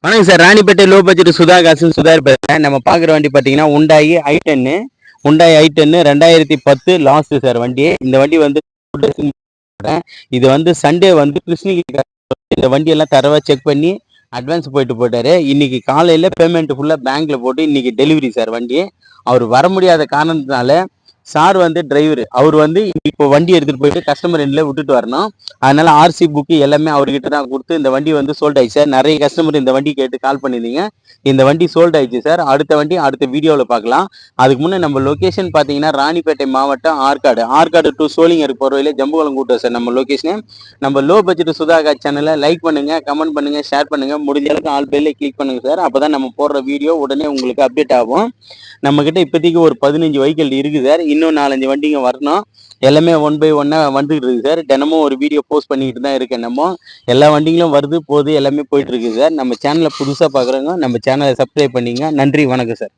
வணக்கம் sir. Ranipet low budget Sudha காசு சுதார் பேசுறேன். நம்ம பார்க்குற வண்டி பார்த்தீங்கன்னா உண்டாயி i10 2010 லாஸ்ட் சார் வண்டி. இந்த வண்டி வந்து இது வந்து சண்டே வந்து கிருஷ்ணகிரி இந்த வண்டி எல்லாம் தரவா செக் பண்ணி அட்வான்ஸ் போயிட்டாரு. இன்னைக்கு காலையில பேமெண்ட் ஃபுல்லா பேங்க்ல போட்டு இன்னைக்கு டெலிவரி சார் வண்டி. அவர் வர முடியாத காரணத்தினால சார் வந்து டிரைவர் அவர் வந்து இப்போ வண்டி எடுத்துட்டு போயிட்டு கஸ்டமர் எண்ட்ல விட்டுட்டு வரணும். அதனால ஆர்சி புக்கு எல்லாமே அவர்கிட்ட தான் கொடுத்து இந்த வண்டி வந்து சோல்ட் ஆயிடுச்சு சார். நிறைய கஸ்டமர் இந்த வண்டி கேட்டு கால் பண்ணியிருந்தீங்க. இந்த வண்டி சோல்ட் ஆயிடுச்சு சார். அடுத்த வண்டி அடுத்த வீடியோவில் பார்க்கலாம். அதுக்கு முன்னே நம்ம லொக்கேஷன் பார்த்தீங்கன்னா ராணிப்பேட்டை மாவட்டம் ஆற்காடு டு சோளிங்கர் போகிற வழியில ஜம்புகுளம் கூட்டம் சார் நம்ம லொக்கேஷனு. நம்ம லோ பட்ஜெட் சுதாகா சேனலை லைக் பண்ணுங்க, கமெண்ட் பண்ணுங்க, ஷேர் பண்ணுங்க, முடிஞ்ச அளவுக்கு ஆல் பேர்ல கிளிக் பண்ணுங்க சார். அப்பதான் நம்ம போடுற வீடியோ உடனே உங்களுக்கு அப்டேட் ஆகும். நம்ம கிட்ட இப்போதைக்கு ஒரு 15 வெஹிக்கிள் இருக்குது சார். இன்னும் 4-5 வண்டிங்க வரணும். எல்லாமே 1 by 1 வந்துட்டு இருக்கு சார். தினமும் ஒரு வீடியோ போஸ்ட் பண்ணிட்டு தான் இருக்கேன். நம்ம எல்லா வண்டிகளும் வருது போகுது எல்லாமே போயிட்டு இருக்கு சார். நம்ம சேனலை புதுசாக பார்க்குறவங்க நம்ம சேனலை சப்ஸ்கிரைப் பண்ணிங்க. நன்றி, வணக்கம் சார்.